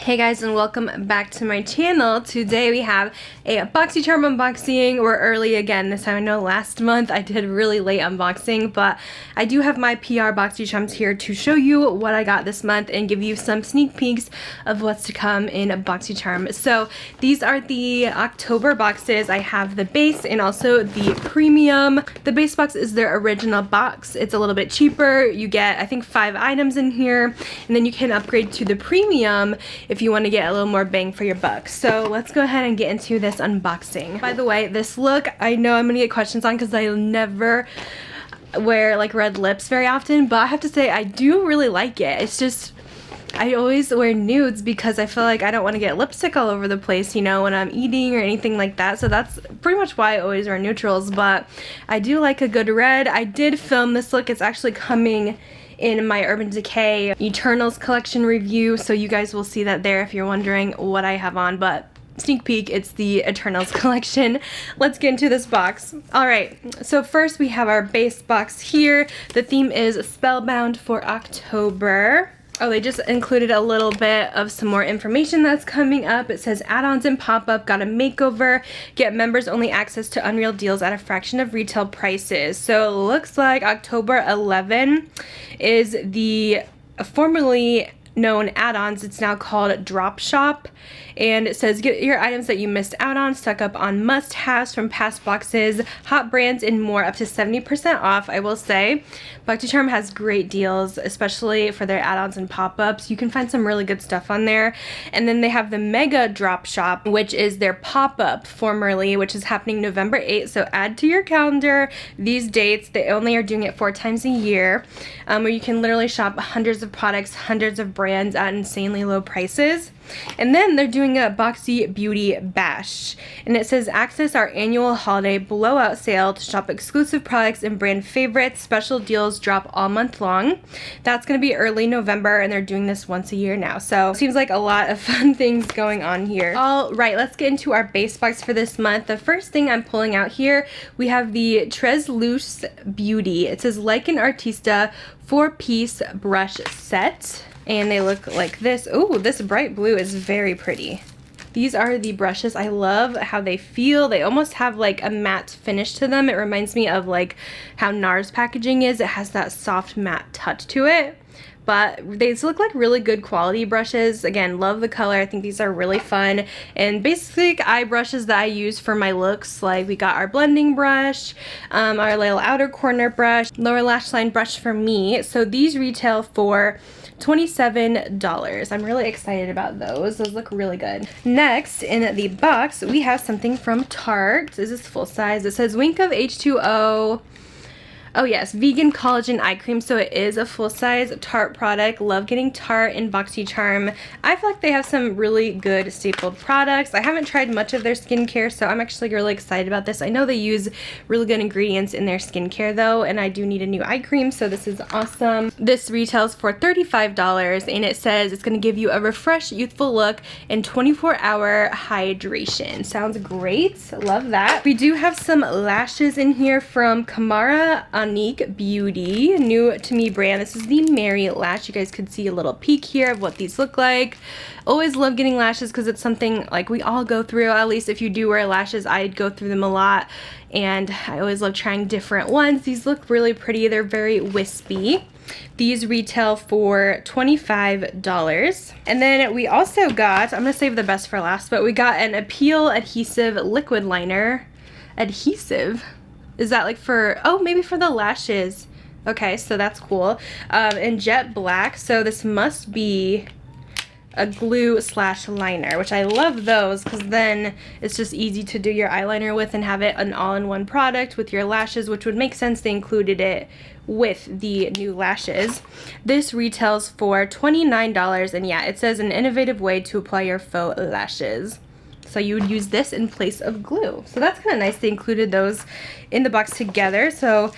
Hey guys, and welcome back to my channel. Today we have a Boxycharm unboxing. We're early again this time. I know last month I did really late unboxing, but I do have my PR Boxycharms here to show you what I got this month and give you some sneak peeks of what's to come in Boxycharm. So these are the October boxes. I have the base and also the premium. The base box is their original box. It's a little bit cheaper. You get, I think, 5 items in here, and then you can upgrade to the premium if you want to get a little more bang for your buck. So let's go ahead and get into this unboxing. By the way, this look, I know I'm gonna get questions on because I never wear like red lips very often, but I have to say I do really like it. It's just, I always wear nudes because I feel like I don't want to get lipstick all over the place, you know, when I'm eating or anything like that. So that's pretty much why I always wear neutrals, but I do like a good red. I did film this look. It's actually coming in my Urban Decay Eternals collection review, so you guys will see that there if you're wondering what I have on, but sneak peek, it's the Eternals collection. Let's get into this box. Alright, so first we have our base box here. The theme is Spellbound for October. Oh, they just included a little bit of some more information that's coming up. It says add-ons and pop-up got a makeover. Get members only access to Unreal deals at a fraction of retail prices. So it looks like October 11 is the formerly known add-ons. It's now called Drop Shop, and it says get your items that you missed out on, stock up on must-haves from past boxes, hot brands, and more, up to 70% off. I will say Boxycharm has great deals, especially for their add-ons and pop-ups. You can find some really good stuff on there. And then they have the Mega Drop Shop, which is their pop-up formerly, which is happening November 8th. So add to your calendar these dates. They only are doing it 4 times a year, where you can literally shop hundreds of products, hundreds of brands at insanely low prices. And then they're doing a Boxy Beauty Bash, and it says access our annual holiday blowout sale to shop exclusive products and brand favorites. Special deals drop all month long. That's going to be early November, and they're doing this once a year now, so seems like a lot of fun things going on here. All right, let's get into our base box for this month. The first thing I'm pulling out here, we have the LUCE Beauty. It says like an Artista 4-piece brush set, and they look like this. Oh, this bright blue is very pretty. These are the brushes. I love how they feel. They almost have like a matte finish to them. It reminds me of like how NARS packaging is. It has that soft matte touch to it. But they look like really good quality brushes. Again, love the color. I think these are really fun. And basic eye brushes that I use for my looks, like we got our blending brush, our little outer corner brush, lower lash line brush for me. So these retail for $27. I'm really excited about those. Those look really good. Next, in the box, we have something from Tarte. This is full size. It says Wink of H2O. Oh yes, vegan collagen eye cream. So it is a full-size Tarte product. Love getting Tarte and Boxycharm. I feel like they have some really good stapled products. I haven't tried much of their skincare, so I'm actually really excited about this. I know they use really good ingredients in their skincare though, and I do need a new eye cream, so this is awesome. This retails for $35, and it says it's going to give you a refreshed, youthful look and 24-hour hydration. Sounds great. Love that. We do have some lashes in here from KAMARA UNIQUE Beauty, new to me brand. This is the Mary lash. You guys could see a little peek here of what these look like. Always love getting lashes because it's something like we all go through. At least if you do wear lashes, I go through them a lot, and I always love trying different ones. These look really pretty. They're very wispy. These retail for $25. And then we also got, I'm gonna save the best for last, but we got an Appeal Adhesive Liquid Liner. Adhesive? Is that like for, oh, maybe for the lashes. Okay, so that's cool. In jet black, so this must be a glue / liner, which I love those because then it's just easy to do your eyeliner with and have it an all-in-one product with your lashes, which would make sense. They included it with the new lashes. This retails for $29, and yeah, it says an innovative way to apply your faux lashes. So you would use this in place of glue. So that's kind of nice. They included those in the box together. So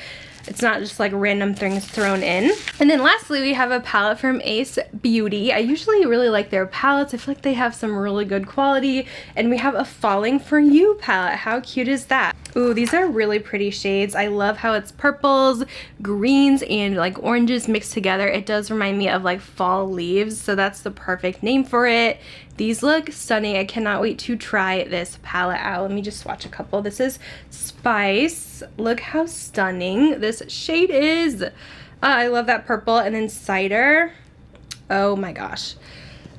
it's not just like random things thrown in. And then lastly, we have a palette from Ace Beauty. I usually really like their palettes. I feel like they have some really good quality. And we have a Falling For You palette. How cute is that? Ooh, these are really pretty shades. I love how it's purples, greens, and like oranges mixed together. It does remind me of like fall leaves, so that's the perfect name for it. These look stunning. I cannot wait to try this palette out. Let me just swatch a couple. This is Spice. Look how stunning this shade is. I love that purple. And then Cider. Oh my gosh.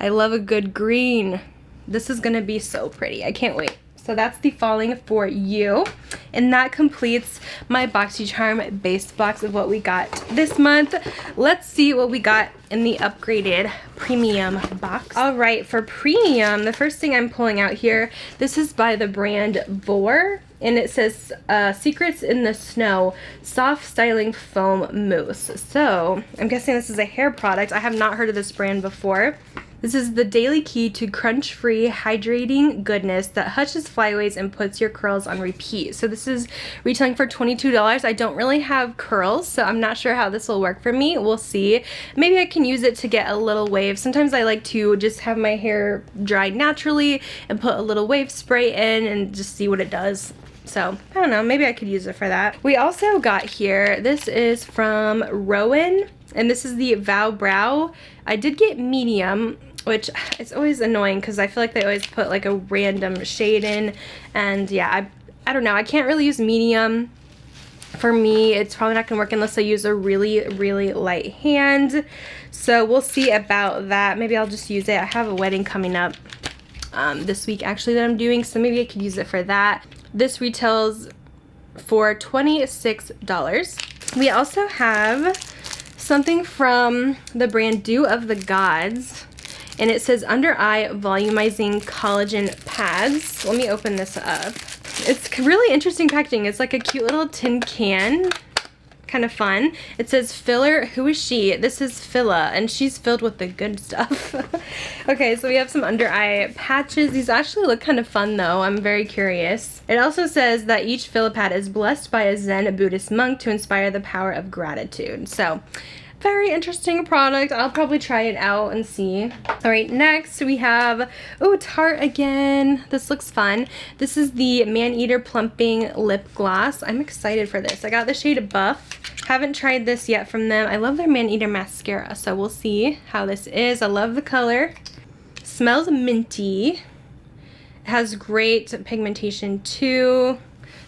I love a good green. This is gonna be so pretty. I can't wait. So that's the Falling For You. And that completes my Boxycharm base box of what we got this month. Let's see what we got in the upgraded premium box. All right, for premium, the first thing I'm pulling out here, this is by the brand VOIR. And it says Secrets in the Snow Soft Styling Foam Mousse. So I'm guessing this is a hair product. I have not heard of this brand before. This is the daily key to crunch-free, hydrating goodness that hushes flyaways and puts your curls on repeat. So this is retailing for $22. I don't really have curls, so I'm not sure how this will work for me. We'll see. Maybe I can use it to get a little wave. Sometimes I like to just have my hair dried naturally and put a little wave spray in and just see what it does. So, I don't know, maybe I could use it for that. We also got here, this is from ROEN, and this is the Vow Brow. I did get medium, which it's always annoying because I feel like they always put like a random shade in. And yeah, I don't know, I can't really use medium. For me, it's probably not gonna work unless I use a really, really light hand. So we'll see about that. Maybe I'll just use it. I have a wedding coming up this week actually that I'm doing, so maybe I could use it for that. This retails for $26. We also have something from the brand Dew of the Gods, and it says Under Eye Volumizing Collagen Pads. Let me open this up. It's really interesting packaging. It's like a cute little tin can. Kind of fun. It says filler, who is she? This is Phila, and she's filled with the good stuff. Okay, so we have some under eye patches. These actually look kind of fun though. I'm very curious. It also says that each Phila pad is blessed by a Zen Buddhist monk to inspire the power of gratitude. So very interesting product. I'll probably try it out and see. All right, next we have, oh, Tarte again. This looks fun. This is the Maneater Plumping Lip Gloss. I'm excited for this. I got the shade Buff. Haven't tried this yet from them. I love their Maneater mascara, so we'll see how this is. I love the color. Smells minty. It has great pigmentation too.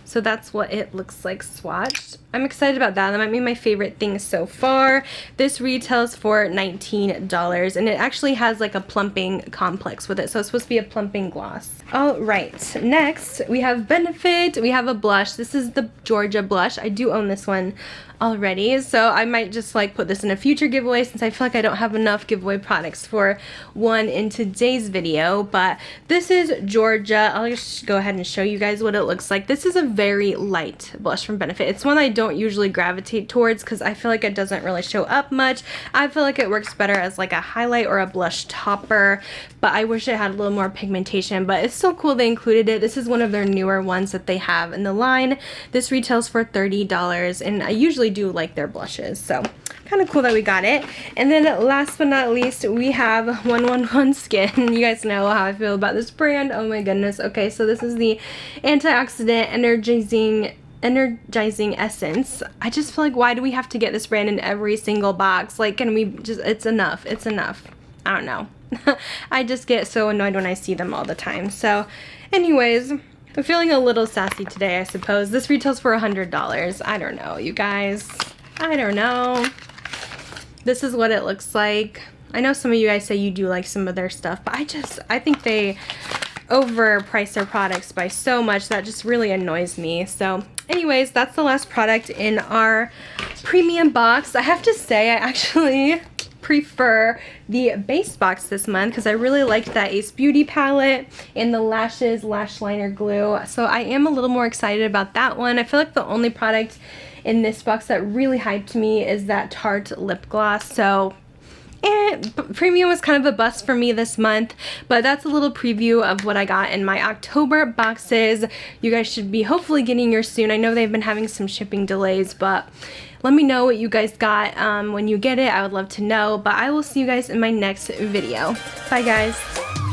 So that's what it looks like swatched. I'm excited about that. That might be my favorite thing so far. This retails for $19, and it actually has like a plumping complex with it. So it's supposed to be a plumping gloss. All right, next we have Benefit. We have a blush. This is the Georgia blush. I do own this one already, so I might just like put this in a future giveaway since I feel like I don't have enough giveaway products for one in today's video. But this is Georgia. I'll just go ahead and show you guys what it looks like. This is a very light blush from Benefit. It's one I don't usually gravitate towards because I feel like it doesn't really show up much. I feel like it works better as like a highlight or a blush topper, but I wish it had a little more pigmentation. But it's so cool they included it. This is one of their newer ones that they have in the line. This retails for $30, and I usually do like their blushes, so kind of cool that we got it. And then last but not least, we have 111 Skin. You guys know how I feel about this brand. Oh my goodness. Okay, so this is the antioxidant energizing essence. I just feel like, why do we have to get this brand in every single box? Like, can we just, it's enough. It's enough. I don't know. I just get so annoyed when I see them all the time. So anyways, I'm feeling a little sassy today, I suppose. This retails for $100. I don't know, you guys. I don't know. This is what it looks like. I know some of you guys say you do like some of their stuff, but I think they overprice their products by so much that just really annoys me. So anyways, that's the last product in our premium box. I have to say, I actually prefer the base box this month because I really liked that Ace Beauty palette and the Lashes Lash Liner Glue. So I am a little more excited about that one. I feel like the only product in this box that really hyped me is that Tarte lip gloss. So And premium was kind of a bust for me this month, but that's a little preview of what I got in my October boxes. You guys should be hopefully getting yours soon. I know they've been having some shipping delays, but let me know what you guys got when you get it. I would love to know, but I will see you guys in my next video. Bye guys.